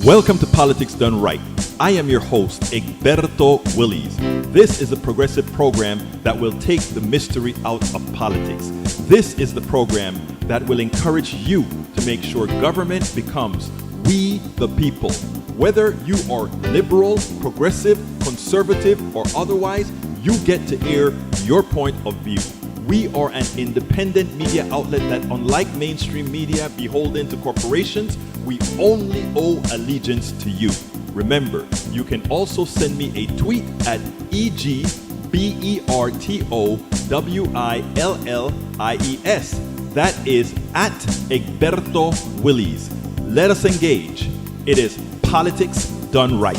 Welcome to Politics Done Right. I am your host, Egberto Willies. This is a progressive program that will take the mystery out of politics. This is the program that will encourage you to make sure government becomes we the people. Whether you are liberal, progressive, conservative, or otherwise, you get to air your point of view. We are an independent media outlet that, unlike mainstream media beholden to corporations, we only owe allegiance to you. Remember, you can also send me a tweet at EGBERTOWILLIES. That is at Egberto Willies. Let us engage. It is Politics Done Right.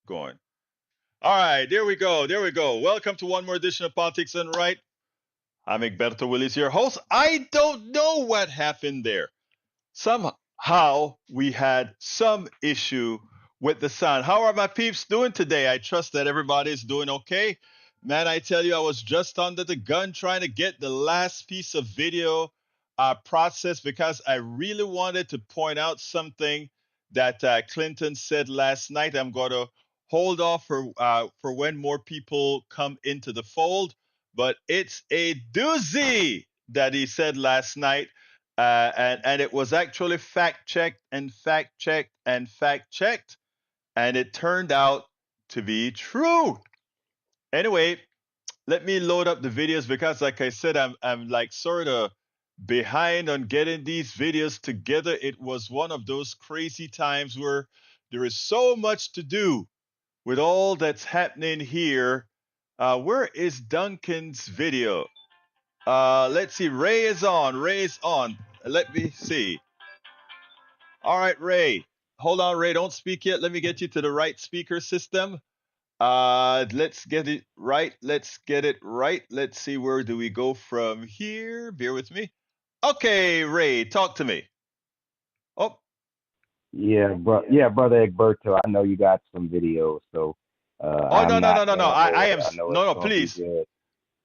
Going. All right, there we go. There we go. Welcome to one more edition of Politics Done Right. I'm Egberto Willies, your host. I don't know what happened there. Somehow we had some issue with the sound. How are my peeps doing today? I trust that everybody's doing okay. Man, I tell you, I was just under the gun trying to get the last piece of video processed because I really wanted to point out something that Clinton said last night. I'm going to hold off for when more people come into the fold, but it's a doozy that he said last night. And it was actually fact checked and fact checked and fact checked, and it turned out to be true. Anyway, let me load up the videos because, like I said, I'm like sort of behind on getting these videos together. It was one of those crazy times where there is so much to do with all that's happening here. Where is Duncan's video? Let's see. Ray is on. Ray is on. Let me see. All right, Ray. Hold on, Ray. Don't speak yet. Let me get you to the right speaker system. Let's get it right. Let's get it right. Let's see, where do we go from here? Bear with me. Okay, Ray, talk to me. Oh, Yeah, brother Egberto. I know you got some videos, so oh no, I'm no, no, not no, no. gonna I go am there. I know no, it's no. gonna be Please, good.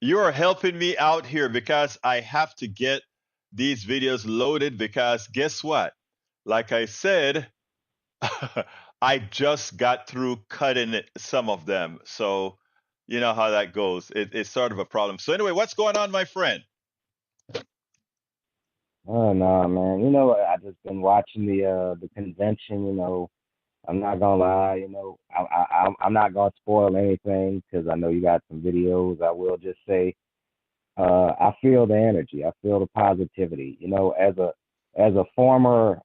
you are helping me out here because I have to get these videos loaded. Because guess what? Like I said, I just got through cutting some of them. So you know how that goes. It's sort of a problem. So anyway, what's going on, my friend? Oh no, man. I just been watching the convention. I'm not gonna lie. I'm not gonna spoil anything because I know you got some videos. I will just say, I feel the energy. I feel the positivity. As a former,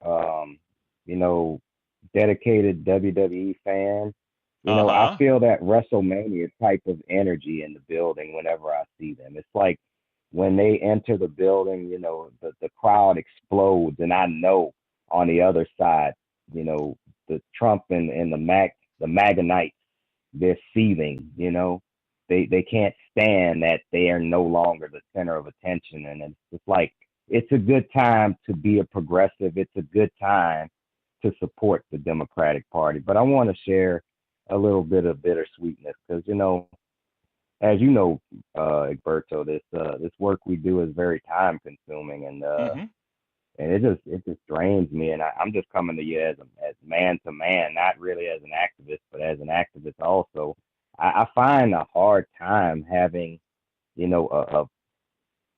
you know, dedicated WWE fan. I Uh-huh. feel that WrestleMania type of energy in the building whenever I see them. It's like when they enter the building, the crowd explodes, and I know on the other side, you know, the Trump and the MAGA Knights, they're seething. They can't stand that they are no longer the center of attention, and it's like it's a good time to be a progressive. It's a good time to support the Democratic Party. But I want to share a little bit of bittersweetness because as you know, Egberto, this work we do is very time consuming, Mm-hmm. and it just drains me. And I'm just coming to you as man to man, not really as an activist, but as an activist also. I find a hard time having a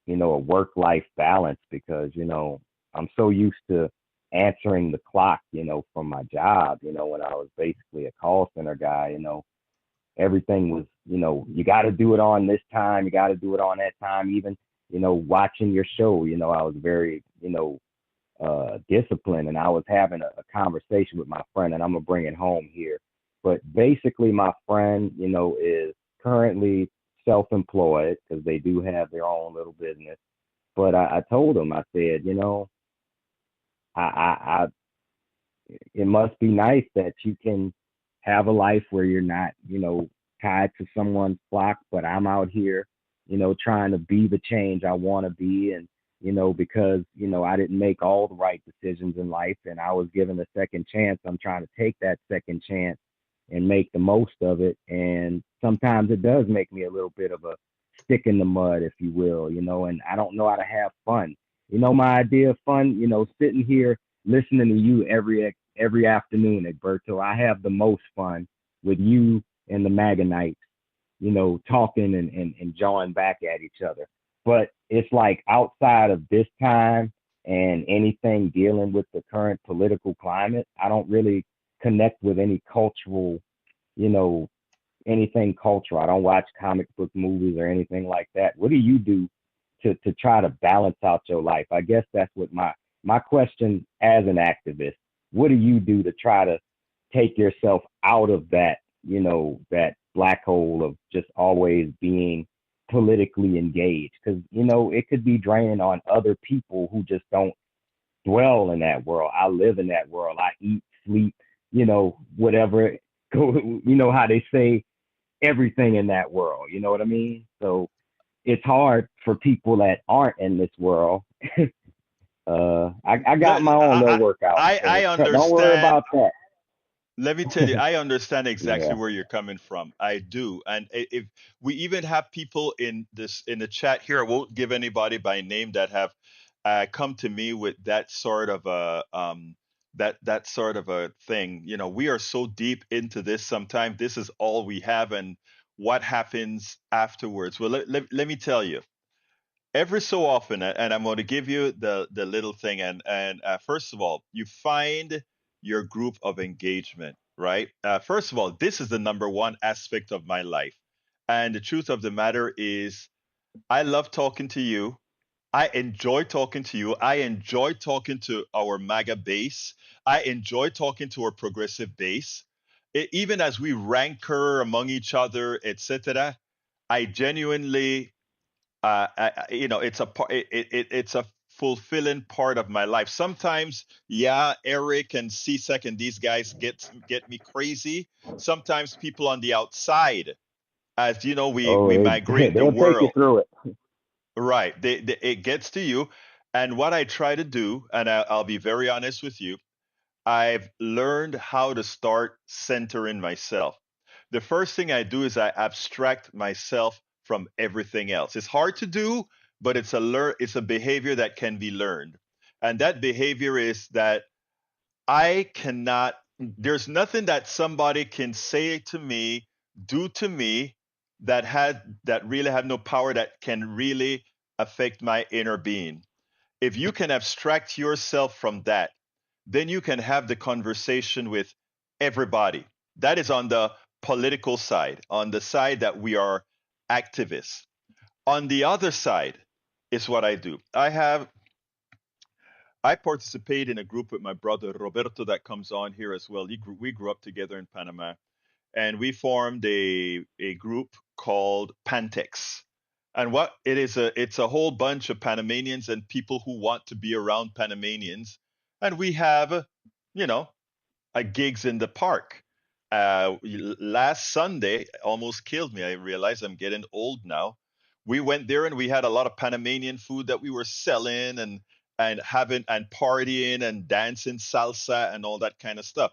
work life balance because I'm so used to answering the clock from my job. When I was basically a call center guy, everything was, you got to do it on this time, you got to do it on that time. Even watching your show, I was very disciplined, and I was having a conversation with my friend, and I'm gonna bring it home here. But basically, my friend, is currently self-employed because they do have their own little business. But I told him, I said, I it must be nice that you can have a life where you're not, tied to someone's flock, but I'm out here, trying to be the change I want to be. And, because, I didn't make all the right decisions in life and I was given a second chance, I'm trying to take that second chance and make the most of it. And sometimes it does make me a little bit of a stick in the mud, if you will, and I don't know how to have fun. My idea of fun, sitting here listening to you every afternoon, Egberto. I have the most fun with you and the Maganites, talking and jawing back at each other. But it's like outside of this time and anything dealing with the current political climate, I don't really connect with any cultural, you know, anything cultural. I don't watch comic book movies or anything like that. What do you do to try to balance out your life? I guess that's what my question as an activist. What do you do to try to take yourself out of that, that black hole of just always being politically engaged? Because, it could be draining on other people who just don't dwell in that world. I live in that world. I eat, sleep, whatever. Go, how they say everything in that world. You know what I mean? So it's hard for people that aren't in this world. I got Let, my own little workout. I So don't worry understand. about that. Let me tell you, I understand exactly Yeah. where you're coming from. I do. And if we even have people in the chat here, I won't give anybody by name that have come to me with that sort of a that sort of a thing. We are so deep into this sometimes this is all we have and what happens afterwards. Well, let me tell you every so often, and I'm going to give you the little thing. And first of all, you find your group of engagement, right? First of all, this is the number one aspect of my life, and the truth of the matter is, I love talking to you. I enjoy talking to you. I enjoy talking to our MAGA base. I enjoy talking to our progressive base. Even as we rancor among each other, etc., I genuinely it's a it's a fulfilling part of my life. Sometimes, yeah, Eric and CSEC and these guys get me crazy. Sometimes people on the outside, as you know, we Oh, migrate the they'll take you world, through it. right? It gets to you, and what I try to do, and I'll be very honest with you, I've learned how to start centering myself. The first thing I do is I abstract myself from everything else. It's hard to do, but it's a behavior that can be learned. And that behavior is that I cannot there's nothing that somebody can say to me, do to me that really have no power that can really affect my inner being. If you can abstract yourself from that, then you can have the conversation with everybody. That is on the political side, on the side that we are activists. On the other side is what I do. I participate in a group with my brother Roberto that comes on here as well. We grew up together in Panama, and we formed a group called Pantex. And what it is it's a whole bunch of Panamanians and people who want to be around Panamanians. And we have, you know, gigs in the park. Last Sunday almost killed me. I realize I'm getting old now. We went there and we had a lot of Panamanian food that we were selling and having and partying and dancing salsa and all that kind of stuff.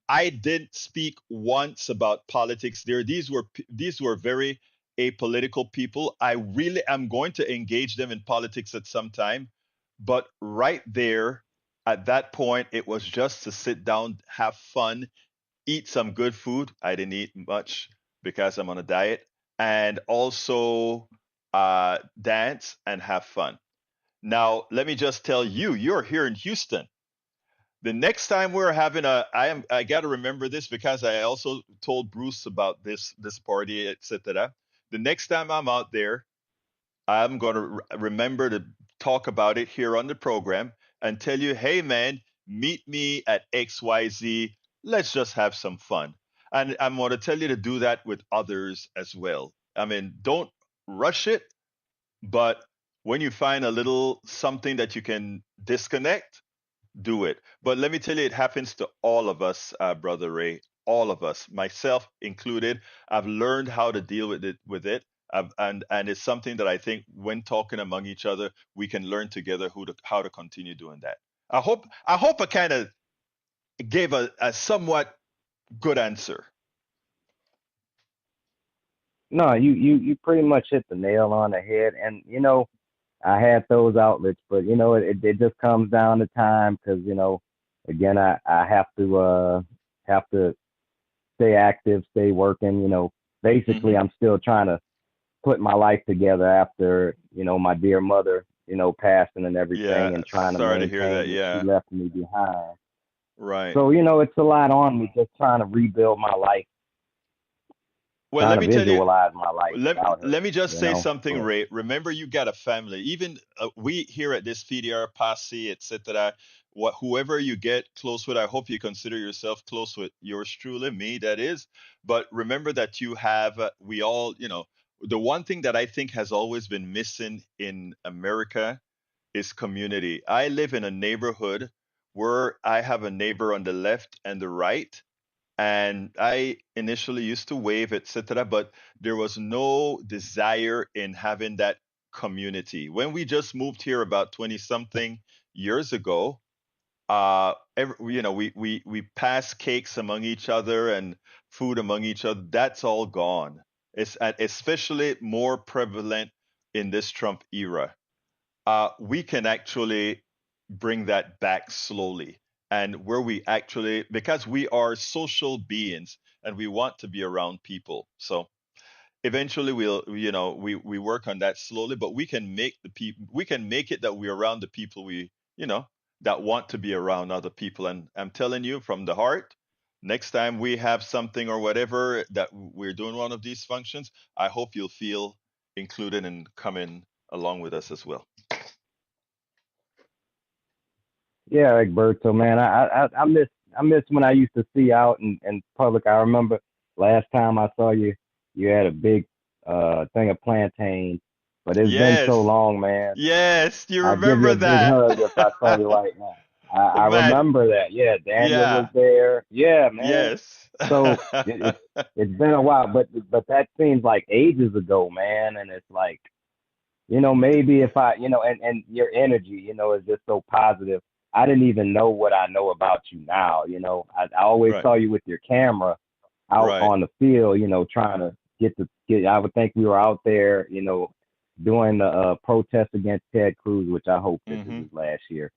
I didn't speak once about politics there. These were very apolitical people. I really am going to engage them in politics at some time, but right there at that point, it was just to sit down, have fun, eat some good food. I didn't eat much because I'm on a diet, and also dance and have fun. Now, let me just tell you, you're here in Houston. The next time we're having I got to remember this because I also told Bruce about this party, etc. The next time I'm out there, I'm going to remember to talk about it here on the program and tell you, hey, man, meet me at XYZ. Let's just have some fun. And I'm going to tell you to do that with others as well. I mean, don't rush it, but when you find a little something that you can disconnect, do it. But let me tell you, it happens to all of us, Brother Ray. all of us, myself included. I've learned how to deal with it. And it's something that I think when talking among each other, we can learn together how to continue doing that. I hope I kind of gave a somewhat good answer. No, you pretty much hit the nail on the head. And I had those outlets, but it just comes down to time because again, I have to stay active, stay working. Basically, Hmm. I'm still trying to put my life together after my dear mother passing and everything, Yeah, and trying to sorry to hear that. maintain what she Yeah, left me behind. right. So it's a lot on me just trying to rebuild my life, Well, trying let to me tell you, visualize my life let, without her. let me just say something, But Ray. Remember, you got a family. Even we here at this PDR Posse, etc. Whoever you get close with, I hope you consider yourself close with yours truly, me, that is. But remember that you have, we all, the one thing that I think has always been missing in America is community. I live in a neighborhood where I have a neighbor on the left and the right, and I initially used to wave, etc., but there was no desire in having that community. When we just moved here about 20 something years ago, we pass cakes among each other and food among each other. That's all gone. It's especially more prevalent in this Trump era. We can actually bring that back slowly. And where we actually, because we are social beings and we want to be around people. So eventually we work on that slowly, but we can make it that we're around the people you know, that want to be around other people. And I'm telling you from the heart, next time we have something or whatever that we're doing one of these functions, I hope you'll feel included and come in along with us as well. yeah, Egberto, man, I miss when I used to see you out in public. I remember last time I saw you, you had a big thing of plantains, but it's been so Yes. long, man. Yes, you I'd give you remember a big that. hug if I saw you right now. I Man, remember that. Yeah, Daniel was yeah. there. Yeah, man. Yes. So it's been a while, but that seems like ages ago, man. And it's like maybe if I and your energy is just so positive. I didn't even know what I know about you now. I always Right. saw you with your camera out Right. on the field. Trying to get. I would think we were out there. Doing the protest against Ted Cruz, which I hope this is Hmm. his last year.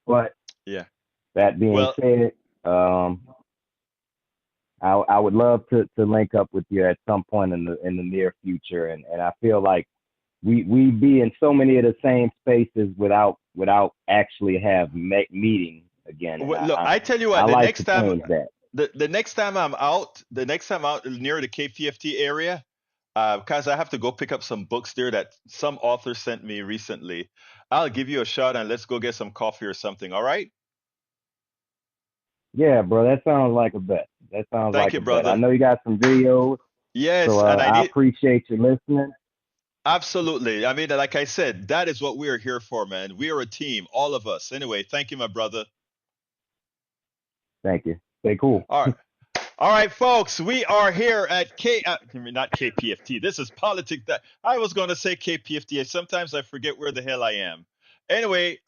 But Yeah. that being Well, said, I would love to link up with you at some point in the near future, and I feel like we be in so many of the same spaces without actually have meeting again, and look, I tell you I what, like to change that. the next time I'm out, the next time out near the KPFT area, because I have to go pick up some books there that some author sent me recently, I'll give you a shot and let's go get some coffee or something. All right? Yeah, bro, that sounds like a bet. That sounds Thank like you, a bet. I brother. know you got some videos, so Yes, and I I need appreciate you listening. absolutely. I mean, like I said, that is what we are here for, man. We are a team, all of us. Anyway, thank you, my brother. Thank you. Stay cool. All right. All right, folks, we are here at not KPFT. This is politics. That I was going to say KPFT. Sometimes I forget where the hell I am. Anyway,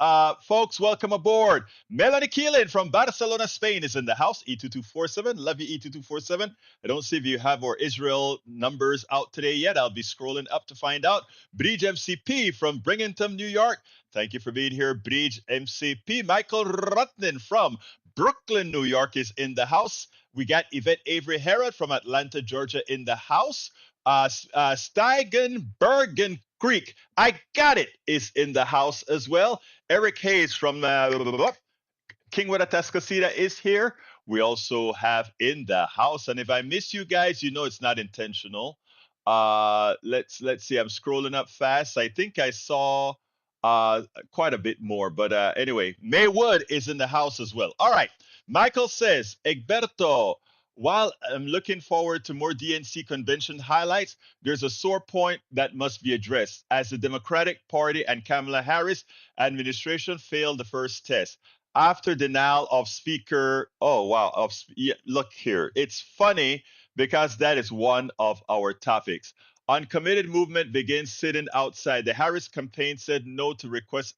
folks, welcome aboard. Melanie Keelan from Barcelona, Spain is in the house. E2247. Love you, E2247. I don't see if you have our Israel numbers out today yet. I'll be scrolling up to find out. Bridge MCP from Binghamton, New York. Thank you for being here, Bridge MCP. Michael Rutnin from Brooklyn, New York is in the house. We got Yvette Avery Herod from Atlanta, Georgia in the house. Steigen Bergen Creek, I got it, is in the house as well. Eric Hayes from King with a Tascasita is here. We also have in the house, and if I miss you guys, you know it's not intentional. Let's see. I'm scrolling up fast. I think I saw quite a bit more, but anyway, May Wood is in the house as well. All right. Michael says, Egberto, while I'm looking forward to more DNC convention highlights, there's a sore point that must be addressed as the Democratic Party and Kamala Harris administration failed the first test. after denial of speaker. Oh wow! Yeah, look here. It's funny because that is one of our topics. Uncommitted movement begins sitting outside. The Harris campaign said no to requests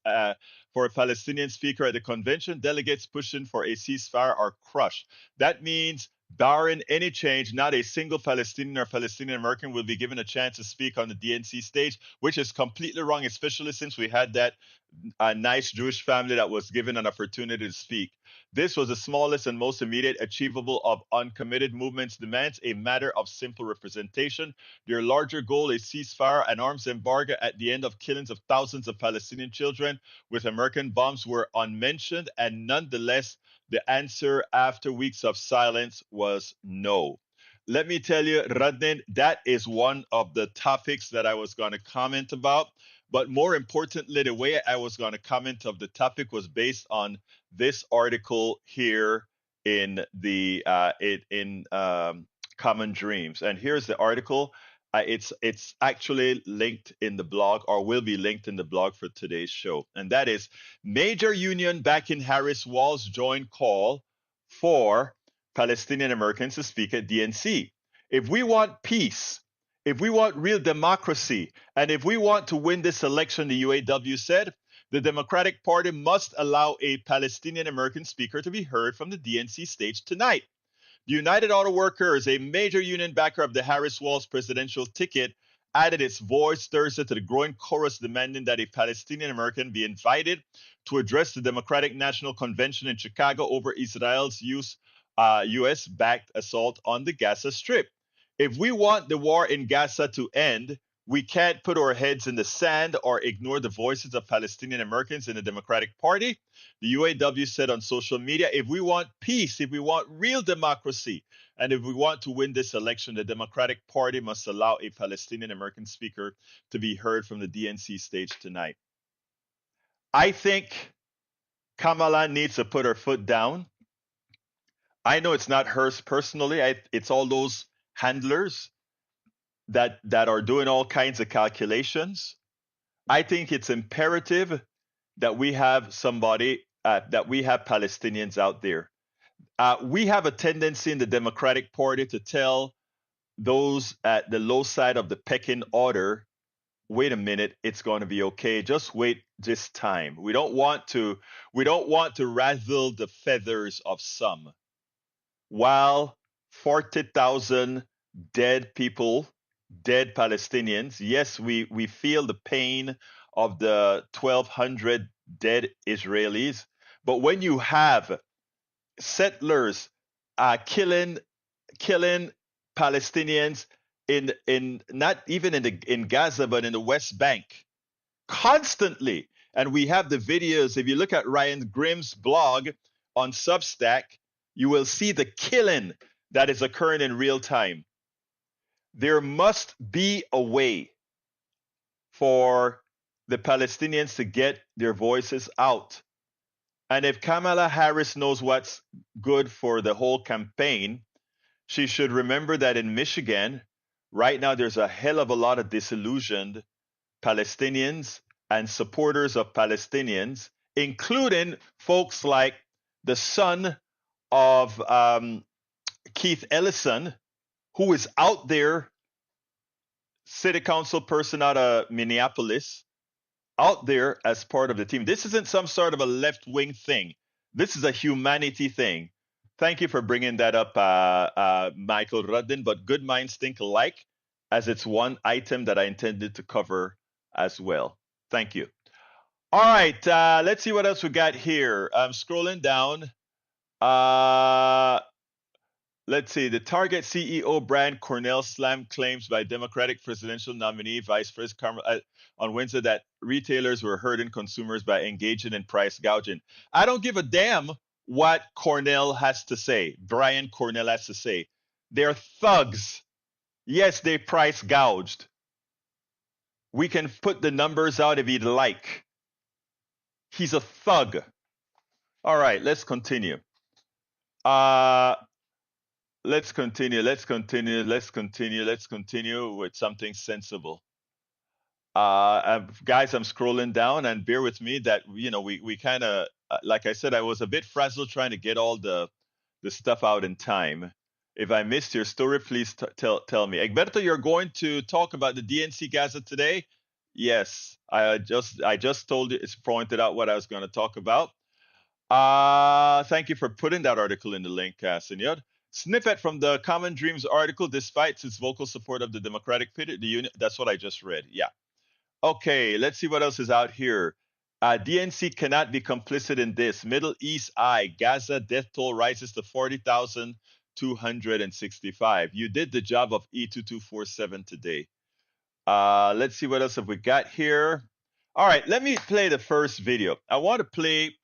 for a Palestinian speaker at the convention. Delegates pushing for a ceasefire are crushed. That means, barring any change, not a single Palestinian or Palestinian American will be given a chance to speak on the DNC stage, which is completely wrong, especially since we had that a nice Jewish family that was given an opportunity to speak. This was the smallest and most immediate achievable of uncommitted movements' demands, a matter of simple representation. Their larger goal is ceasefire and arms embargo at the end of killings of thousands of Palestinian children with American bombs were unmentioned, and nonetheless, the answer after weeks of silence was no. Let me tell you, Radnin, that is one of the topics that I was going to comment about. But more importantly, the way I was going to comment of the topic was based on this article here in the Common Dreams. And here's the article. It's actually linked in the blog, or will be linked in the blog for today's show. And that is, major union back in Harris Walls joint call for Palestinian Americans to speak at DNC. If we want peace, if we want real democracy, and if we want to win this election, the UAW said, the Democratic Party must allow a Palestinian American speaker to be heard from the DNC stage tonight. The United Auto Workers, a major union backer of the Harris Walls presidential ticket, added its voice Thursday to the growing chorus demanding that a Palestinian American be invited to address the Democratic National Convention in Chicago over Israel's U.S. backed assault on the Gaza Strip. If we want the war in Gaza to end, we can't put our heads in the sand or ignore the voices of Palestinian Americans in the Democratic Party. The UAW said on social media, if we want peace, if we want real democracy, and if we want to win this election, the Democratic Party must allow a Palestinian American speaker to be heard from the DNC stage tonight. I think Kamala needs to put her foot down. I know it's not hers personally. It's all those handlers that are doing all kinds of calculations. I think it's imperative that we have somebody, that we have Palestinians out there. We have a tendency in the Democratic Party to tell those at the low side of the pecking order, wait a minute, it's going to be okay. Just wait this time. We don't want to razzle the feathers of some. While 40,000 dead people, dead Palestinians, yes, we feel the pain of the 1,200 dead Israelis. But when you have settlers killing Palestinians in not even in Gaza, but in the West Bank constantly, and we have the videos. If you look at Ryan Grimm's blog on Substack, you will see the killing that is occurring in real time. There must be a way for the Palestinians to get their voices out. And if Kamala Harris knows what's good for the whole campaign, she should remember that in Michigan, right now, there's a hell of a lot of disillusioned Palestinians and supporters of Palestinians, including folks like the son of Keith Ellison, who is out there, city council person out of Minneapolis, out there as part of the team. This isn't some sort of a left wing thing. This is a humanity thing. Thank you for bringing that up, Michael Ruddin. But good minds think alike, as it's one item that I intended to cover as well. Thank you. All right, let's see what else we got here. I'm scrolling down. Uh, let's see. The Target CEO Brian Cornell slammed claims by Democratic presidential nominee Vice President Kamala on Wednesday that retailers were hurting consumers by engaging in price gouging. I don't give a damn what Cornell has to say. Brian Cornell has to say. They're thugs. Yes, they price gouged. We can put the numbers out if you'd like. He's a thug. All right, let's continue. Uh, let's continue. Let's continue. Let's continue. Let's continue with something sensible. Guys, I'm scrolling down, and bear with me that we kind of like I said, I was a bit frazzled trying to get all the stuff out in time. If I missed your story, please tell me. Egberto, you're going to talk about the DNC Gaza today? Yes, I just told you, it's pointed out what I was going to talk about. Thank you for putting that article in the link, Senor. Snippet from the Common Dreams article, despite its vocal support of the Democratic Party, the Union. That's what I just read. Yeah. Okay, let's see what else is out here. DNC cannot be complicit in this. Middle East Eye, Gaza death toll rises to 40,265. You did the job of E2247 today. Let's see what else have we got here. All right, let me play the first video. I want to play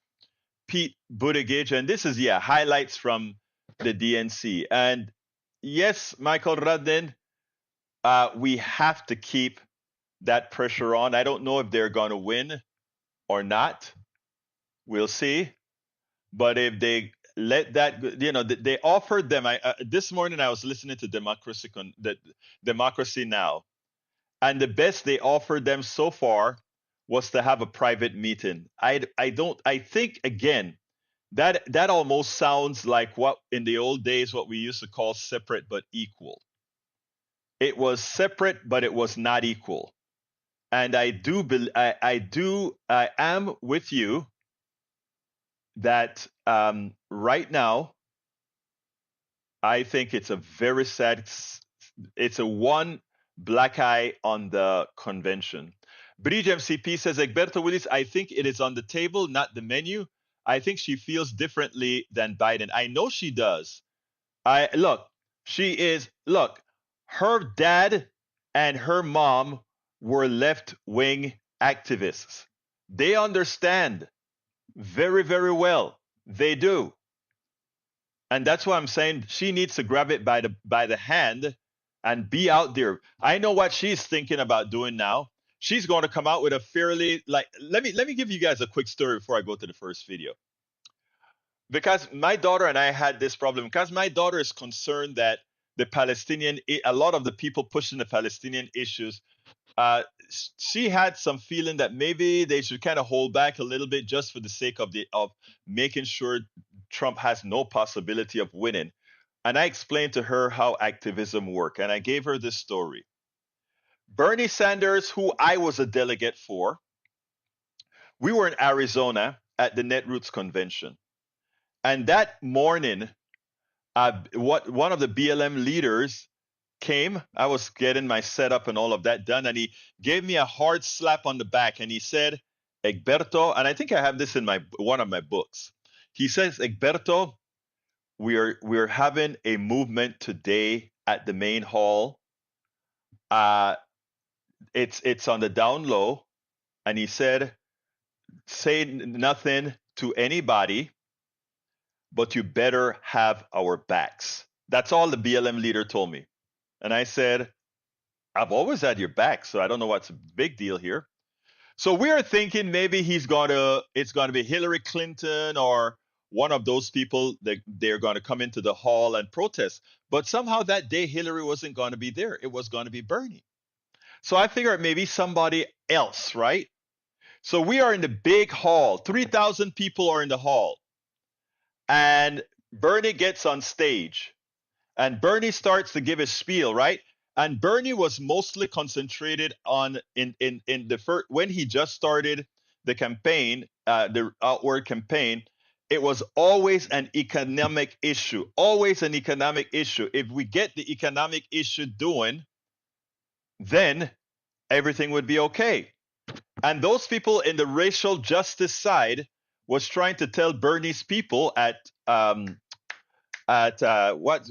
Pete Buttigieg, and this is, yeah, highlights from the DNC. And yes, Michael Radden, we have to keep that pressure on. I don't know if they're going to win or not. We'll see. But if they let that, they offered them. This morning I was listening to Democracy Now, and the best they offered them so far was to have a private meeting. I think again that almost sounds like what in the old days what we used to call separate but equal. It was separate, but it was not equal. And I am with you that right now, I think it's a very sad, it's a one black eye on the convention. Bridge MCP says, Egberto Willis, I think it is on the table, not the menu. I think she feels differently than Biden. I know she does. Look, her dad and her mom were left-wing activists. They understand very, very well. They do. And that's why I'm saying she needs to grab it by the hand and be out there. I know what she's thinking about doing now. She's going to come out with a fairly let me give you guys a quick story before I go to the first video. Because my daughter and I had this problem, because my daughter is concerned that a lot of the people pushing the Palestinian issues, she had some feeling that maybe they should kind of hold back a little bit just for the sake of making sure Trump has no possibility of winning. And I explained to her how activism works, and I gave her this story. Bernie Sanders, who I was a delegate for, we were in Arizona at the Netroots convention. And that morning, one of the BLM leaders came. I was getting my setup and all of that done, and he gave me a hard slap on the back, and he said, Egberto, and I think I have this in one of my books. He says, Egberto, we're having a movement today at the main hall. It's on the down low, and he said, say nothing to anybody, but you better have our backs. That's all the BLM leader told me. And I said, I've always had your back, so I don't know what's a big deal here. So we're thinking maybe it's going to be Hillary Clinton or one of those people that they're going to come into the hall and protest. But somehow that day, Hillary wasn't going to be there. It was going to be Bernie. So I figured maybe somebody else, right? So we are in the big hall. 3,000 people are in the hall. And Bernie gets on stage. And Bernie starts to give his spiel, right? And Bernie was mostly concentrated on in the first, when he just started the campaign, the outward campaign. It was always an economic issue, always an economic issue. If we get the economic issue doing, then everything would be okay. And those people in the racial justice side was trying to tell Bernie's people at what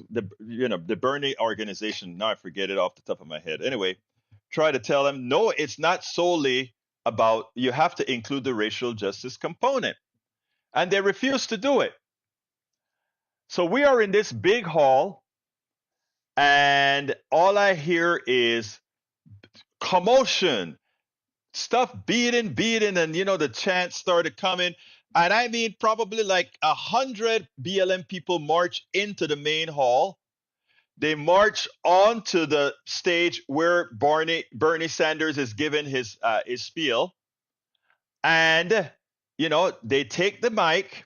the Bernie organization. Now I forget it off the top of my head. Anyway, try to tell them, no, it's not solely about, you have to include the racial justice component. And they refuse to do it. So we are in this big hall, and all I hear is commotion, stuff beating, and the chants started coming. And I mean, probably like 100 BLM people march into the main hall. They march onto the stage where Bernie Sanders is giving his spiel, and they take the mic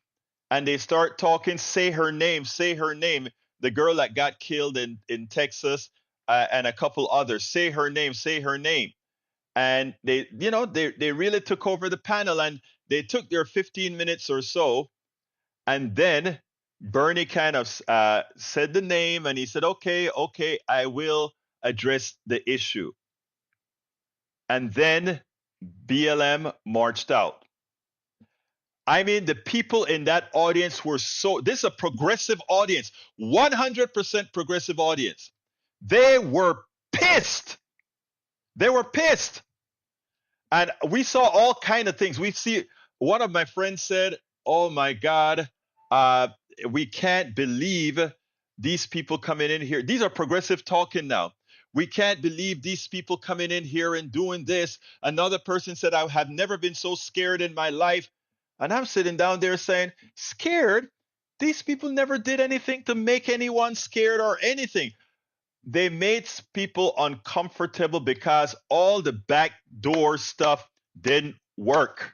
and they start talking, say her name, say her name. The girl that got killed in Texas, and a couple others, say her name, say her name. And they really took over the panel, and they took their 15 minutes or so. And then Bernie kind of said the name, and he said, okay, okay, I will address the issue. And then BLM marched out. I mean, the people in that audience were this is a progressive audience, 100% progressive audience. They were pissed. They were pissed. And we saw all kind of things. We see, one of my friends said, oh my God, we can't believe these people coming in here. These are progressive talking now. We can't believe these people coming in here and doing this. Another person said, I have never been so scared in my life. And I'm sitting down there saying, scared? These people never did anything to make anyone scared or anything. They made people uncomfortable because all the backdoor stuff didn't work.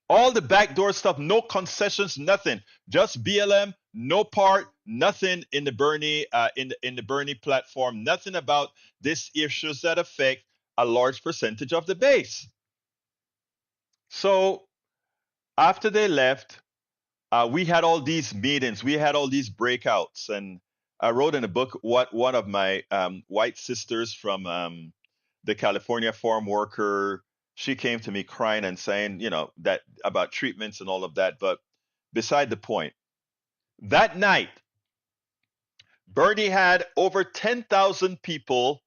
All the backdoor stuff, no concessions, nothing. Just BLM, no part, nothing in the Bernie in the Bernie platform, nothing about these issues that affect a large percentage of the base. So after they left, we had all these meetings, we had all these breakouts, and I wrote in a book what one of my white sisters from the California farm worker, she came to me crying and saying, that about treatments and all of that. But beside the point, that night, Bernie had over 10,000 people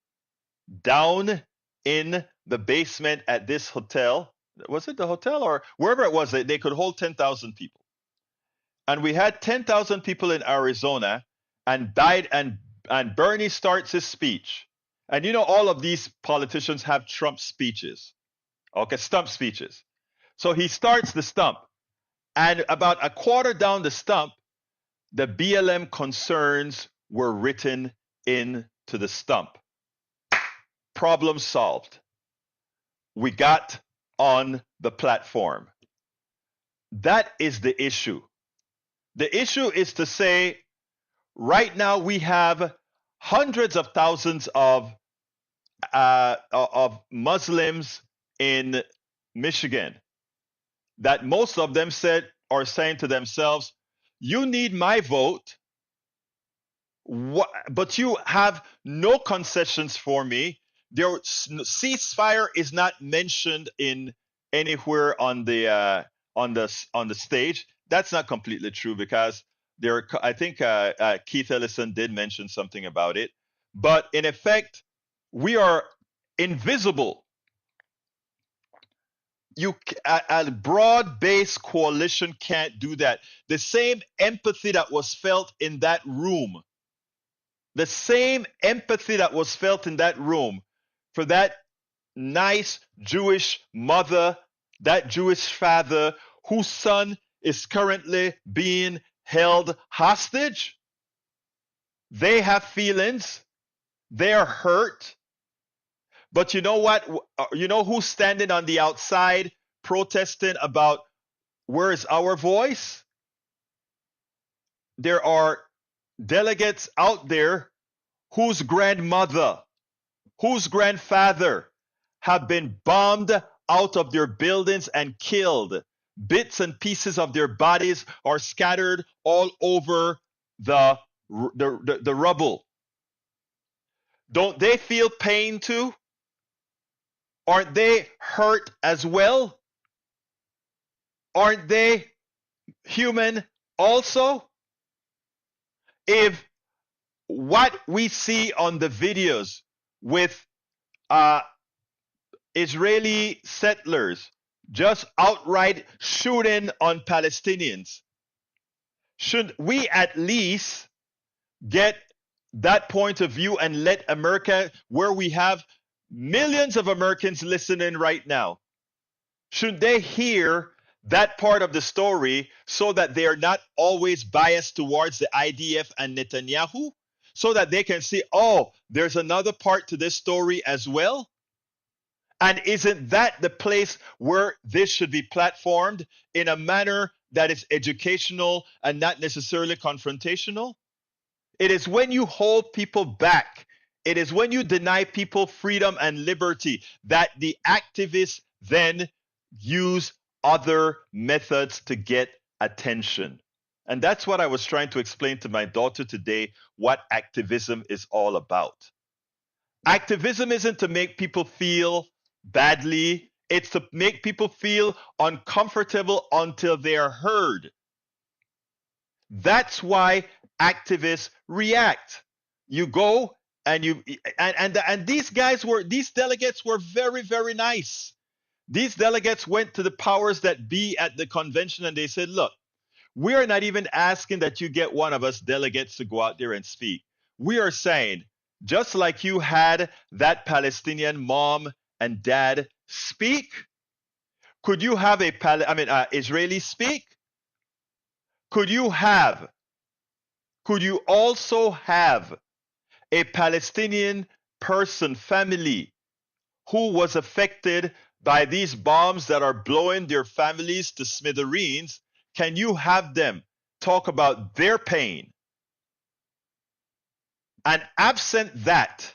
down in the basement at this hotel. Was it the hotel or wherever it was? They could hold 10,000 people. And we had 10,000 people in Arizona, and Bernie starts his speech. And all of these politicians have Trump speeches. Okay, stump speeches. So he starts the stump. And about a quarter down the stump, the BLM concerns were written into the stump. Problem solved. We got on the platform. That is the issue. The issue is to say, right now we have hundreds of thousands of Muslims in Michigan that most of them are saying to themselves, you need my vote, but you have no concessions for me. Their ceasefire is not mentioned in anywhere on the stage. That's not completely true, because I think Keith Ellison did mention something about it. But in effect, we are invisible. A broad-based coalition can't do that. The same empathy that was felt in that room, for that nice Jewish mother, that Jewish father whose son is currently being held hostage. They have feelings. They are hurt. But you know what? You know who's standing on the outside protesting about where is our voice? There are delegates out there whose grandmother, whose grandfather have been bombed out of their buildings and killed. Bits and pieces of their bodies are scattered all over the rubble. Don't they feel pain too? Aren't they hurt as well? Aren't they human also? If what we see on the videos with Israeli settlers just outright shooting on Palestinians, should we at least get that point of view and let America, where we have millions of Americans listening right now, should they hear that part of the story so that they are not always biased towards the IDF and Netanyahu, so that they can see, oh, there's another part to this story as well? And isn't that the place where this should be platformed in a manner that is educational and not necessarily confrontational? It is when you hold people back, it is when you deny people freedom and liberty that the activists then use other methods to get attention. And that's what I was trying to explain to my daughter today, what activism is all about. Activism isn't to make people feel badly, it's to make people feel uncomfortable until they are heard. That's why activists react. You go and these delegates were very, very nice. These delegates went to the powers that be at the convention and they said, look, we are not even asking that you get one of us delegates to go out there and speak. We are saying, just like you had that Palestinian mom and dad speak, could you have Israeli speak? Could you also have a Palestinian person, family, who was affected by these bombs that are blowing their families to smithereens? Can you have them talk about their pain? And absent that,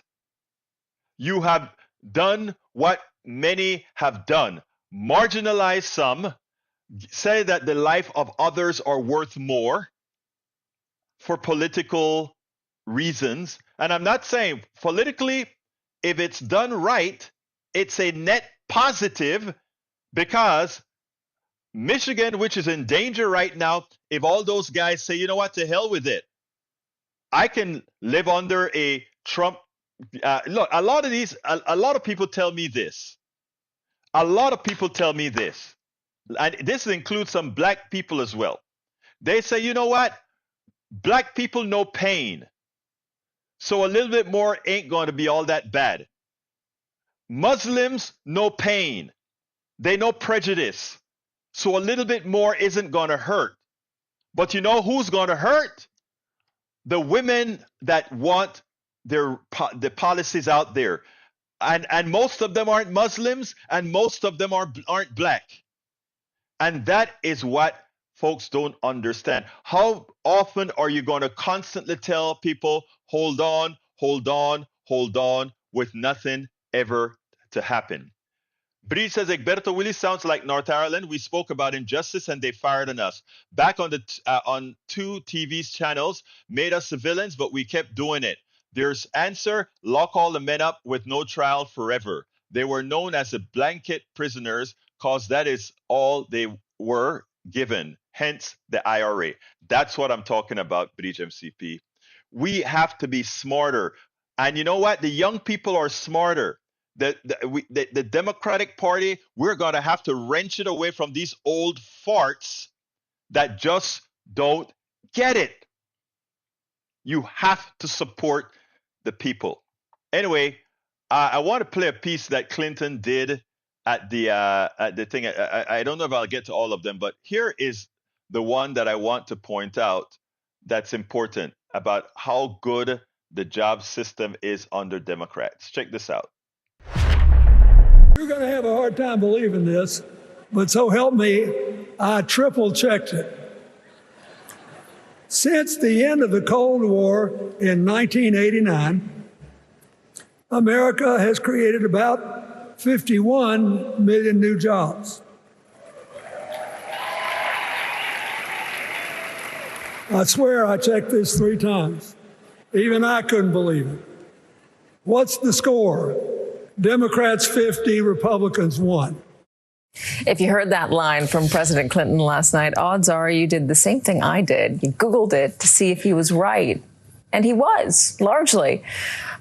you have done what many have done: marginalize some, say that the life of others are worth more for political reasons. And I'm not saying politically, if it's done right, it's a net positive, because Michigan, which is in danger right now, if all those guys say, you know what, to hell with it, I can live under a Trump. Look, a lot of people tell me this. A lot of people tell me this, and this includes some black people as well. They say, you know what, black people know pain, so a little bit more ain't going to be all that bad. Muslims know pain, they know prejudice, so a little bit more isn't going to hurt. But you know who's going to hurt? The women that want the policies out there. And most of them aren't Muslims, and most of them aren't black. And that is what folks don't understand. How often are you going to constantly tell people, hold on, hold on, hold on, with nothing ever to happen? Bree says, Egberto Willis sounds like North Ireland. We spoke about injustice and they fired on us. Back on on two TV channels, made us civilians, but we kept doing it. There's answer: lock all the men up with no trial forever. They were known as the blanket prisoners because that is all they were given, hence the IRA. That's what I'm talking about, Bridge MCP. We have to be smarter. And you know what? The young people are smarter. The Democratic Party, we're going to have to wrench it away from these old farts that just don't get it. You have to support the people. Anyway, I want to play a piece that Clinton did at the thing. I don't know if I'll get to all of them, but here is the one that I want to point out that's important about how good the job system is under Democrats. Check this out. You're going to have a hard time believing this, but so help me, I triple checked it. Since the end of the Cold War in 1989, America has created about 51 million new jobs. I swear I checked this 3 times. Even I couldn't believe it. What's the score? Democrats 50, Republicans 1. If you heard that line from President Clinton last night, odds are you did the same thing I did. You Googled it to see if he was right. And he was, largely.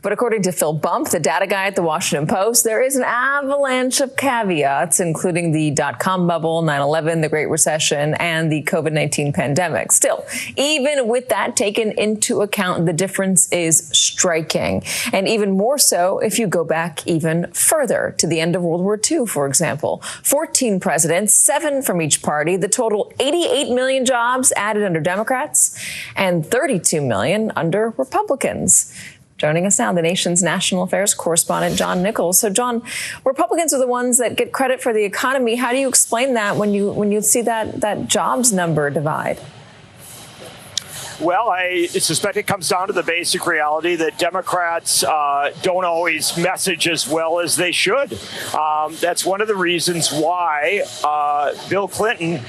But according to Phil Bump, the data guy at the Washington Post, there is an avalanche of caveats, including the dot-com bubble, 9/11, the Great Recession, and the COVID-19 pandemic. Still, even with that taken into account, the difference is striking. And even more so if you go back even further to the end of World War II, for example. 14 presidents, 7 from each party, the total 88 million jobs added under Democrats and 32 million under Republicans. Joining us now, the nation's national affairs correspondent, John Nichols. So, John, Republicans are the ones that get credit for the economy. How do you explain that when you see that jobs number divide? Well, I suspect it comes down to the basic reality that Democrats don't always message as well as they should. That's one of the reasons why Bill Clinton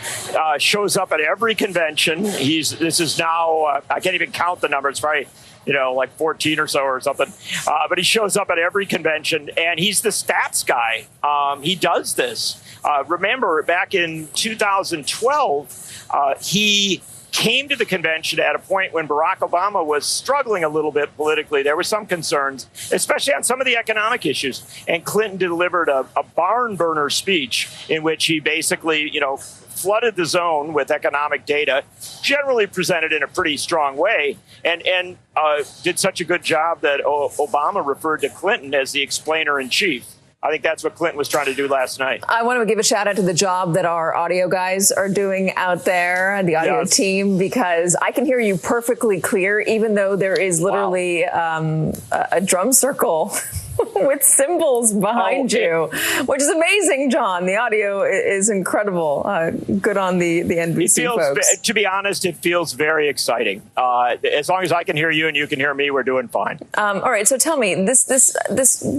shows up at every convention. This is now, I can't even count the numbers, probably, like 14 or so or something. But he shows up at every convention, and he's the stats guy. He does this. Remember, back in 2012, he came to the convention at a point when Barack Obama was struggling a little bit politically. There were some concerns, especially on some of the economic issues. And Clinton delivered a barn burner speech in which he basically, flooded the zone with economic data, generally presented in a pretty strong way, and did such a good job that Obama referred to Clinton as the explainer in chief. I think that's what Clinton was trying to do last night. I want to give a shout out to the job that our audio guys are doing out there, the audio team, because I can hear you perfectly clear, even though there is literally a drum circle with cymbals behind you, which is amazing, John. The audio is incredible. Good on the NBC folks. To be honest, it feels very exciting. As long as I can hear you and you can hear me, we're doing fine. All right. So tell me, this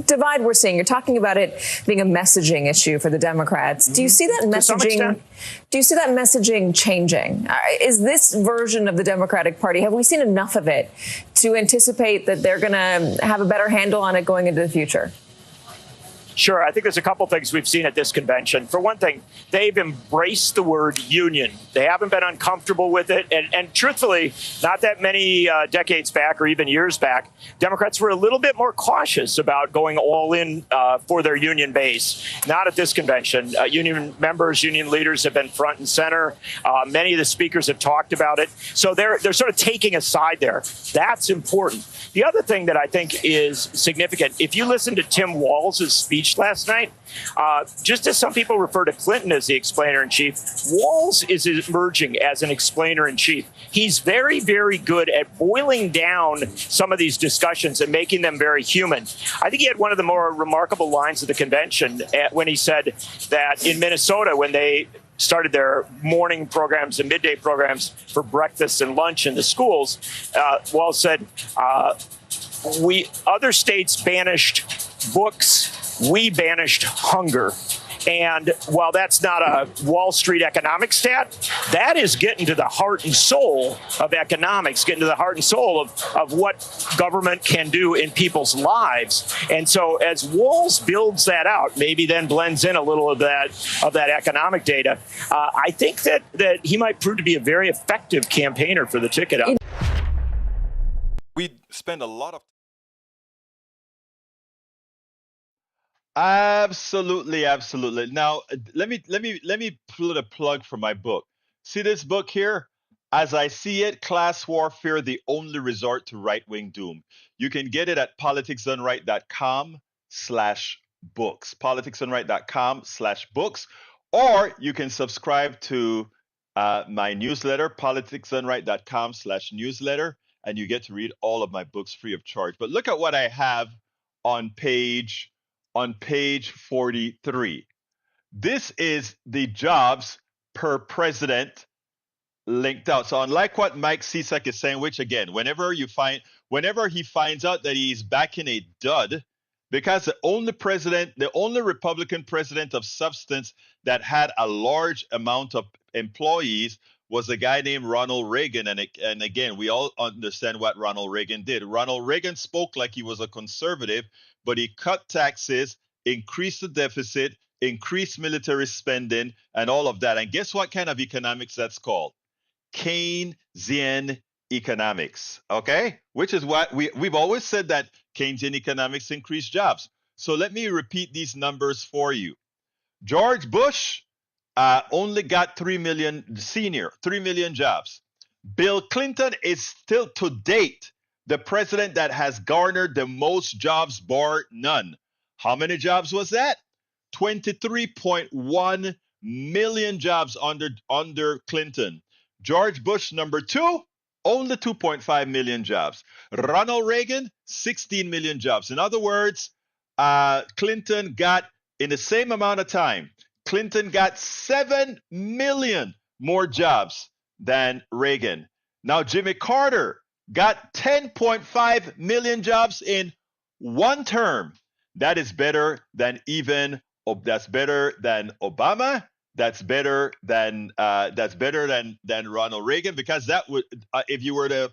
divide we're seeing, you're talking about it being a messaging issue for the Democrats. Do you see that messaging? Do you see that messaging changing? Is this version of the Democratic Party, have we seen enough of it to anticipate that they're going to have a better handle on it going into the future? Sure. I think there's a couple things we've seen at this convention. For one thing, they've embraced the word union. They haven't been uncomfortable with it. And truthfully, not that many decades back or even years back, Democrats were a little bit more cautious about going all in for their union base. Not at this convention. Union members, union leaders have been front and center. Many of the speakers have talked about it. So they're sort of taking a side there. That's important. The other thing that I think is significant, if you listen to Tim Walz's speech last night, just as some people refer to Clinton as the explainer-in-chief, Walz is emerging as an explainer-in-chief. He's very, very good at boiling down some of these discussions and making them very human. I think he had one of the more remarkable lines of the convention when he said that in Minnesota, when they started their morning programs and midday programs for breakfast and lunch in the schools, Walz said, other states banished books, we banished hunger. And while that's not a Wall Street economic stat, that is getting to the heart and soul of economics, getting to the heart and soul of what government can do in people's lives. And so as Walz builds that out, maybe then blends in a little of that economic data, I think that he might prove to be a very effective campaigner for the ticket. We spend a lot of Absolutely. Now, let me put a plug for my book. See this book here? As I See It, Class Warfare, the Only Resort to Right-Wing Doom. You can get it at politicsdoneright.com/books. politicsdoneright.com/books. Or you can subscribe to my newsletter, politicsdoneright.com/newsletter, and you get to read all of my books free of charge. But look at what I have on page 43. This is the jobs per president linked out. So unlike what Mike Cisak is saying, which again, whenever he finds out that he's back in a dud, because the only Republican president of substance that had a large amount of employees was a guy named Ronald Reagan. And again, we all understand what Ronald Reagan did. Ronald Reagan spoke like he was a conservative, but he cut taxes, increased the deficit, increased military spending, and all of that. And guess what kind of economics that's called? Keynesian economics, okay? Which is what we've always said, that Keynesian economics increase jobs. So let me repeat these numbers for you. George Bush only got 3 million jobs. Bill Clinton is still to date the president that has garnered the most jobs, bar none. How many jobs was that? 23.1 million jobs under Clinton. George Bush, number 2, only 2.5 million jobs. Ronald Reagan, 16 million jobs. In other words, Clinton got, in the same amount of time, Clinton got 7 million more jobs than Reagan. Now, Jimmy Carter got 10.5 million jobs in one term. That is better than that's better than Obama. That's better than Ronald Reagan, because that would, if you were to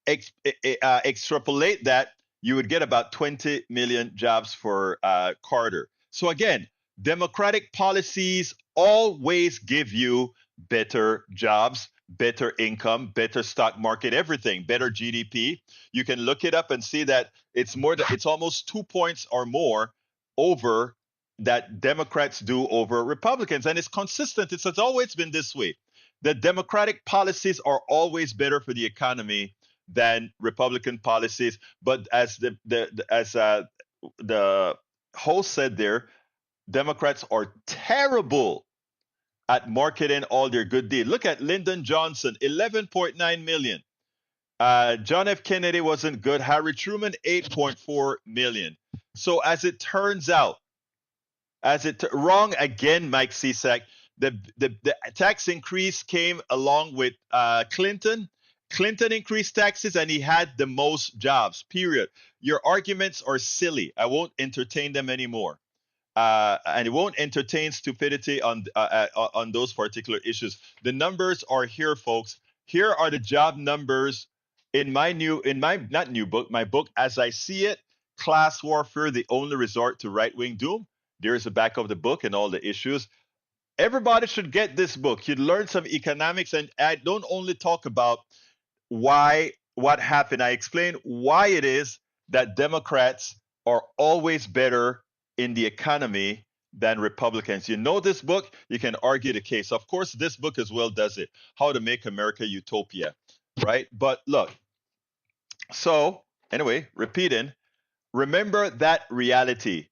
extrapolate that, you would get about 20 million jobs for Carter. So again, Democratic policies always give you better jobs, better income, better stock market, everything, better GDP. You can look it up and see that it's almost 2 points or more over that Democrats do over Republicans. And it's consistent. It's always been this way. The Democratic policies are always better for the economy than Republican policies. But as the host said there, Democrats are terrible at marketing all their good deeds. Look at Lyndon Johnson, 11.9 million. John F. Kennedy wasn't good. Harry Truman, 8.4 million. So as it turns out, wrong again, Mike Cisak. The tax increase came along with Clinton. Clinton increased taxes and he had the most jobs, period. Your arguments are silly. I won't entertain them anymore. And it won't entertain stupidity on those particular issues. The numbers are here, folks. Here are the job numbers in my book, As I See It, Class Warfare, the Only Resort to Right-Wing Doom. There's the back of the book and all the issues. Everybody should get this book. You'd learn some economics, and I don't only talk about what happened. I explain why it is that Democrats are always better in the economy than Republicans. You know this book, you can argue the case. Of course, this book as well does it. How to Make America Utopia, right? But look, so anyway, repeating, remember that reality.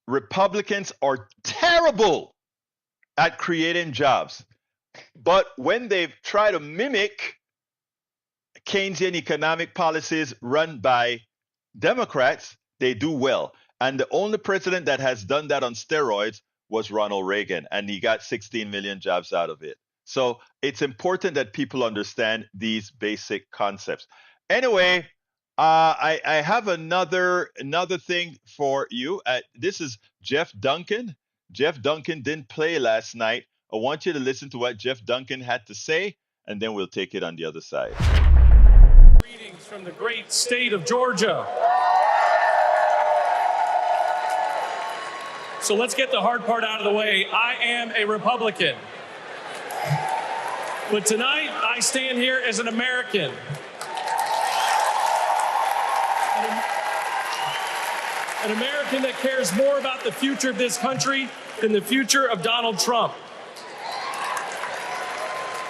Republicans are terrible at creating jobs. But when they try to mimic Keynesian economic policies run by Democrats, they do well. And the only president that has done that on steroids was Ronald Reagan, and he got 16 million jobs out of it. So it's important that people understand these basic concepts. Anyway, I have another thing for you. This is Geoff Duncan. Geoff Duncan didn't play last night. I want you to listen to what Geoff Duncan had to say, and then we'll take it on the other side. Greetings from the great state of Georgia. So let's get the hard part out of the way. I am a Republican. But tonight, I stand here as an American. An American that cares more about the future of this country than the future of Donald Trump.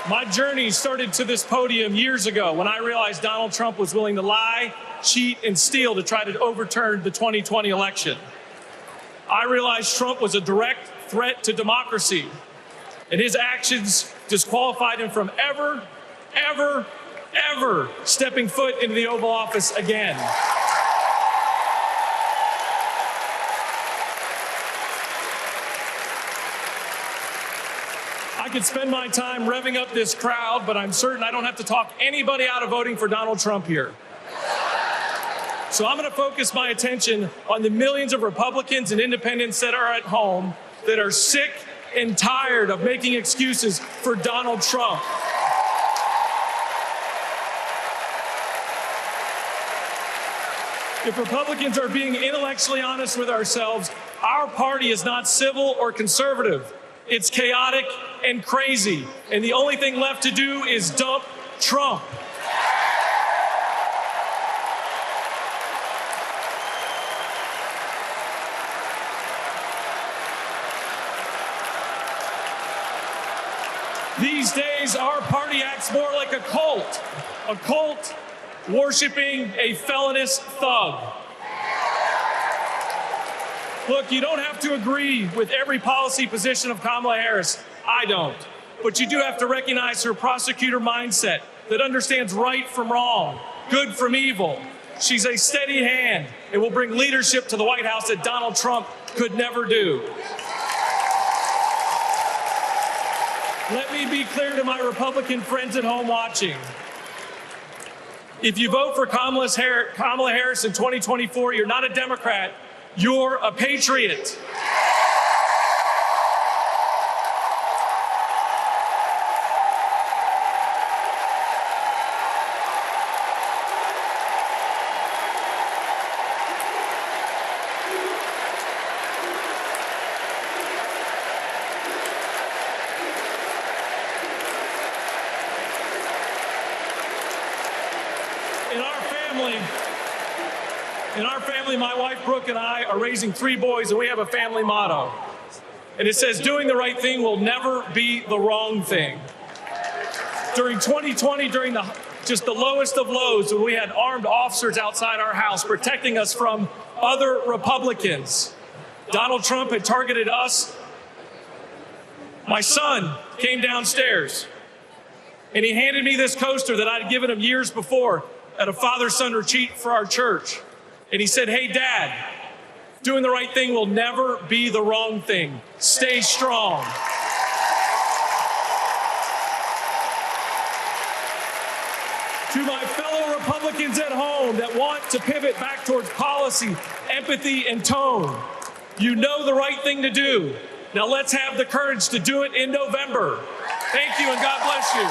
My journey started to this podium years ago when I realized Donald Trump was willing to lie, cheat, and steal to try to overturn the 2020 election. I realized Trump was a direct threat to democracy, and his actions disqualified him from ever stepping foot into the Oval Office again. I could spend my time revving up this crowd, but I'm certain I don't have to talk anybody out of voting for Donald Trump here. So I'm going to focus my attention on the millions of Republicans and independents that are at home that are sick and tired of making excuses for Donald Trump. If Republicans are being intellectually honest with ourselves, our party is not civil or conservative. It's chaotic and crazy. And the only thing left to do is dump Trump. These days, our party acts more like a cult worshiping a felonious thug. Look, you don't have to agree with every policy position of Kamala Harris. I don't. But you do have to recognize her prosecutor mindset, that understands right from wrong, good from evil. She's a steady hand and will bring leadership to the White House that Donald Trump could never do. Let me be clear to my Republican friends at home watching. If you vote for Kamala Harris in 2024, you're not a Democrat, you're a patriot. In our family, my wife Brooke and I are raising 3 boys, and we have a family motto. And it says, doing the right thing will never be the wrong thing. During 2020, during the lowest of lows, when we had armed officers outside our house protecting us from other Republicans, Donald Trump had targeted us. My son came downstairs, and he handed me this coaster that I'd given him years before at a father-son retreat for our church. And he said, hey, Dad, doing the right thing will never be the wrong thing. Stay strong. To my fellow Republicans at home that want to pivot back towards policy, empathy, and tone, you know the right thing to do. Now let's have the courage to do it in November. Thank you, and God bless you.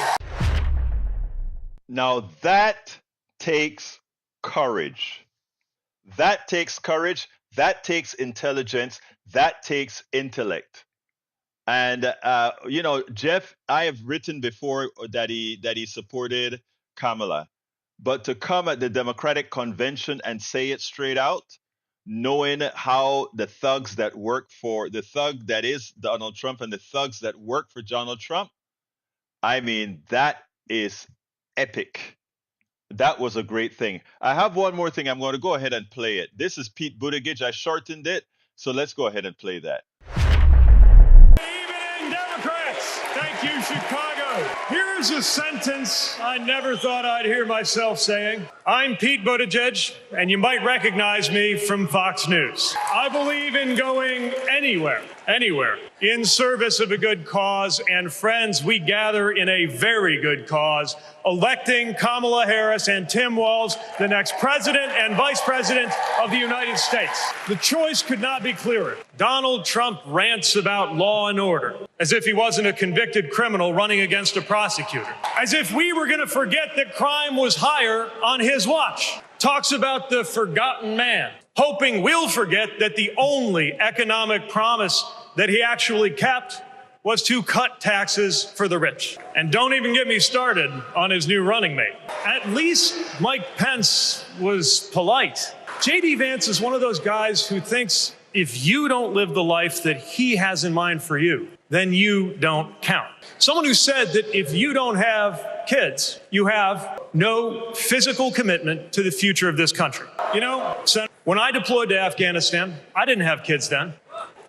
Now that takes courage. That takes courage. That takes intelligence. That takes intellect. And Geoff, I have written before that he supported Kamala, but to come at the Democratic convention and say it straight out, knowing how the thugs that work for the thug that is Donald Trump and the thugs that work for Donald Trump, I mean, that is epic. That was a great thing. I have one more thing. I'm going to go ahead and play it. This is Pete Buttigieg. I shortened it, so let's go ahead and play that. Good evening, Democrats. Thank you, Chicago. Here's a sentence I never thought I'd hear myself saying. I'm Pete Buttigieg, and you might recognize me from Fox News. I believe in going anywhere, in service of a good cause, and friends, we gather in a very good cause, electing Kamala Harris and Tim Walz, the next president and vice president of the United States. The choice could not be clearer. Donald Trump rants about law and order, as if he wasn't a convicted criminal running against a prosecutor, as if we were going to forget that crime was higher on his watch. Talks about the forgotten man, hoping we'll forget that the only economic promise that he actually kept was to cut taxes for the rich. And don't even get me started on his new running mate. At least Mike Pence was polite. J.D. Vance is one of those guys who thinks if you don't live the life that he has in mind for you, then you don't count. Someone who said that if you don't have kids, you have no physical commitment to the future of this country. You know, when I deployed to Afghanistan, I didn't have kids then.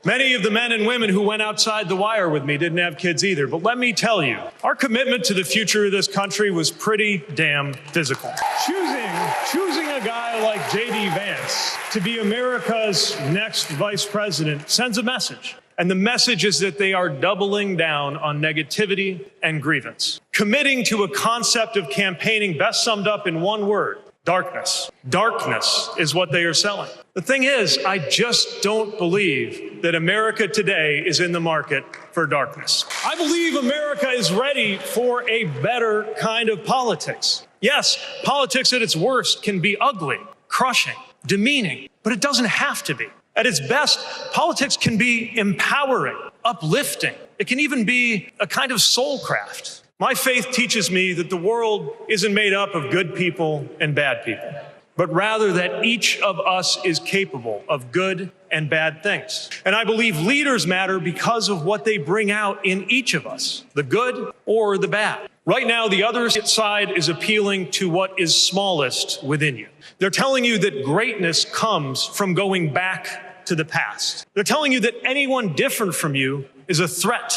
Many of the men and women who went outside the wire with me didn't have kids either. But let me tell you, our commitment to the future of this country was pretty damn physical. Choosing a guy like J.D. Vance to be America's next vice president sends a message. And the message is that they are doubling down on negativity and grievance, committing to a concept of campaigning best summed up in one word: darkness. Darkness is what they are selling. The thing is, I just don't believe that America today is in the market for darkness. I believe America is ready for a better kind of politics. Yes, politics at its worst can be ugly, crushing, demeaning, but it doesn't have to be. At its best, politics can be empowering, uplifting. It can even be a kind of soulcraft. My faith teaches me that the world isn't made up of good people and bad people, but rather that each of us is capable of good and bad things. And I believe leaders matter because of what they bring out in each of us, the good or the bad. Right now, the other side is appealing to what is smallest within you. They're telling you that greatness comes from going back to the past. They're telling you that anyone different from you is a threat.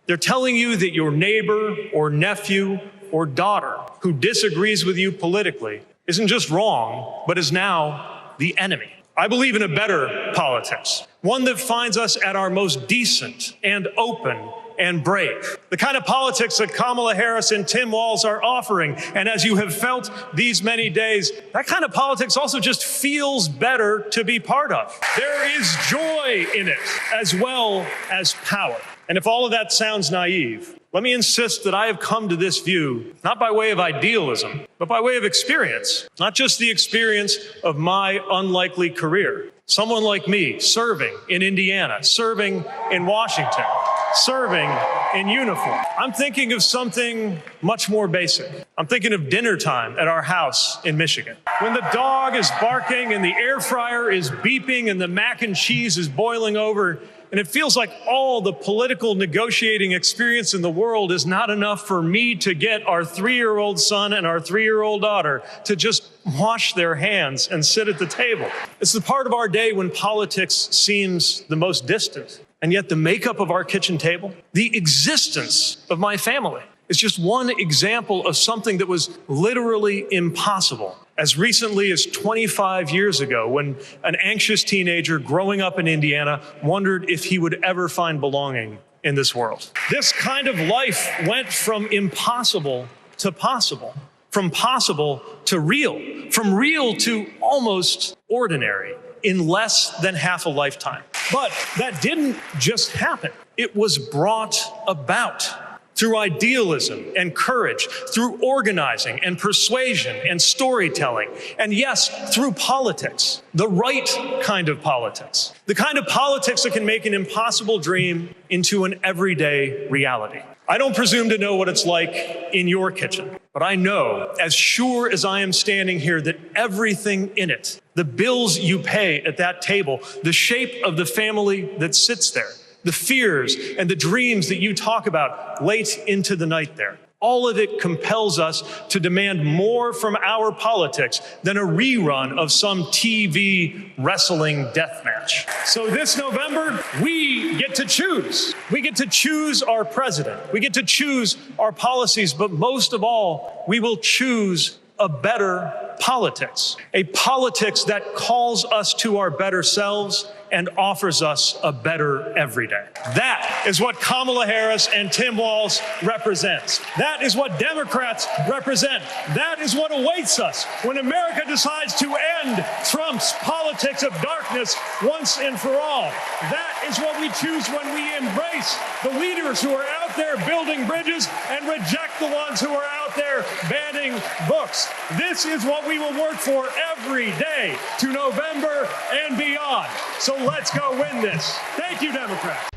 They're telling you that your neighbor or nephew or daughter who disagrees with you politically isn't just wrong, but is now the enemy. I believe in a better politics, one that finds us at our most decent and open and brave. The kind of politics that Kamala Harris and Tim Walz are offering. And as you have felt these many days, that kind of politics also just feels better to be part of. There is joy in it as well as power. And if all of that sounds naive, let me insist that I have come to this view not by way of idealism, but by way of experience, not just the experience of my unlikely career. Someone like me serving in Indiana, serving in Washington, serving in uniform. I'm thinking of something much more basic. I'm thinking of dinner time at our house in Michigan. When the dog is barking and the air fryer is beeping and the mac and cheese is boiling over, and it feels like all the political negotiating experience in the world is not enough for me to get our 3-year-old son and our 3-year-old daughter to just wash their hands and sit at the table. It's the part of our day when politics seems the most distant. And yet the makeup of our kitchen table, the existence of my family, is just one example of something that was literally impossible. As recently as 25 years ago, when an anxious teenager growing up in Indiana wondered if he would ever find belonging in this world. This kind of life went from impossible to possible, from possible to real, from real to almost ordinary in less than half a lifetime. But that didn't just happen. It was brought about through idealism and courage, through organizing and persuasion and storytelling, and yes, through politics, the right kind of politics, the kind of politics that can make an impossible dream into an everyday reality. I don't presume to know what it's like in your kitchen, but I know, as sure as I am standing here, that everything in it, the bills you pay at that table, the shape of the family that sits there, the fears and the dreams that you talk about late into the night there. All of it compels us to demand more from our politics than a rerun of some TV wrestling death match. So this November, we get to choose. We get to choose our president. We get to choose our policies, but most of all, we will choose a better politics, a politics that calls us to our better selves and offers us a better everyday. That is what Kamala Harris and Tim Walz represents. That is what Democrats represent. That is what awaits us when America decides to end Trump's politics of darkness once and for all. That is what we choose when we embrace the leaders who are out there building bridges and reject the ones who are out there banning books. This is what we will work for every day to November and beyond. So let's go win this. Thank you, Democrats.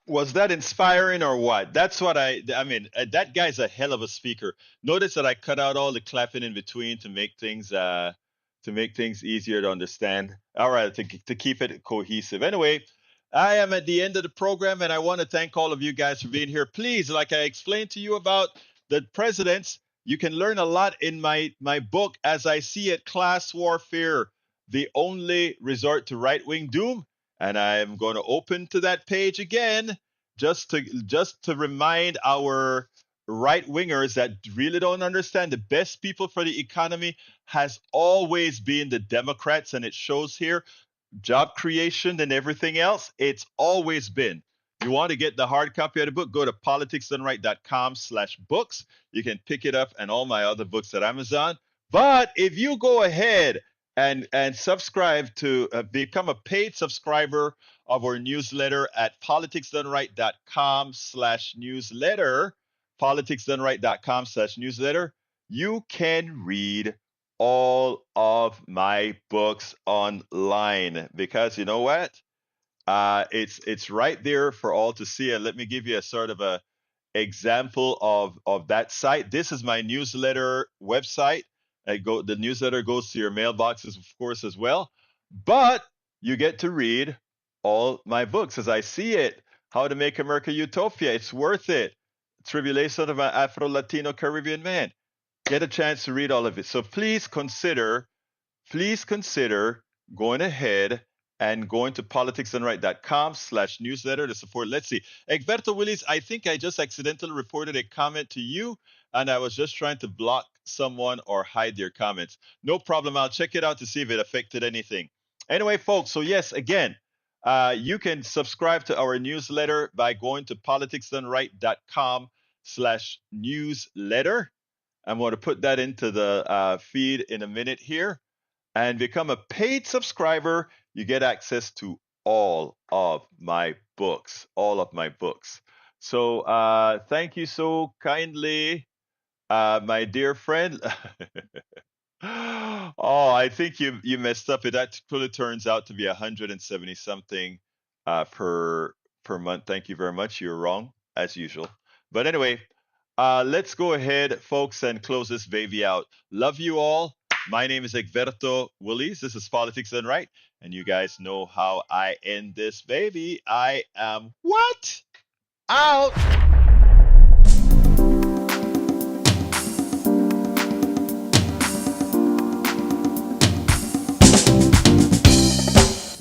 Was that inspiring or what? That's what I mean, that guy's a hell of a speaker. Notice that I cut out all the clapping in between to make things easier to understand. All right, to keep it cohesive. Anyway, I am at the end of the program, and I want to thank all of you guys for being here. Please, like I explained to you about the presidents, you can learn a lot in my book, As I See It, Class Warfare, the Only Resort to Right-Wing Doom. And I'm going to open to that page again, just to remind our right-wingers that really don't understand the best people for the economy has always been the Democrats, and it shows here. Job creation and everything else, it's always been. You want to get the hard copy of the book, go to politicsdoneright.com/books. You can pick it up and all my other books at Amazon. But if you go ahead and subscribe to become a paid subscriber of our newsletter at politicsdoneright.com/newsletter, politicsdoneright.com/newsletter, you can read all of my books online, because you know what? It's right there for all to see. And let me give you a sort of a example of that site. This is my newsletter website. The newsletter goes to your mailboxes, of course, as well. But you get to read all my books. As I See It, How to Make America Utopia, It's Worth It, Tribulation of an Afro-Latino Caribbean Man. Get a chance to read all of it. So please consider going ahead and going to politicsdoneright.com/newsletter to support. Let's see. Egberto Willis, I think I just accidentally reported a comment to you. and I was just trying to block someone or hide their comments. No problem. I'll check it out to see if it affected anything. Anyway, folks, so yes, again, you can subscribe to our newsletter by going to politicsdoneright.com/newsletter. I'm going to put that into the feed in a minute here. And become a paid subscriber. You get access to all of my books. So thank you so kindly, my dear friend. Oh, I think you messed up. It actually turns out to be 170 something per month. Thank you very much. You're wrong as usual. But anyway, let's go ahead, folks, and close this baby out. Love you all. My name is Egberto Willies. This is Politics Done Right, and you guys know how I end this baby. I am what? Out.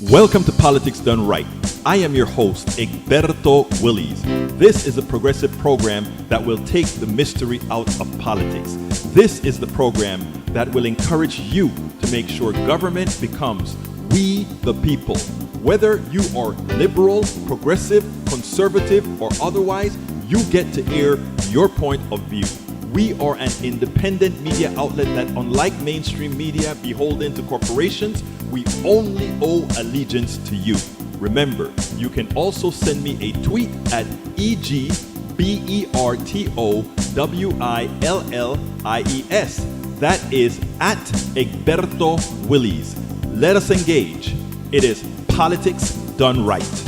Welcome to Politics Done Right. I am your host, Egberto Willies. This is a progressive program that will take the mystery out of politics. This is the program that will encourage you to make sure government becomes we the people. Whether you are liberal, progressive, conservative, or otherwise, you get to air your point of view. We are an independent media outlet that, unlike mainstream media beholden to corporations, we only owe allegiance to you. Remember, you can also send me a tweet at EGBERTOWILLIES. That is at Egberto Willies. Let us engage. It is Politics Done Right.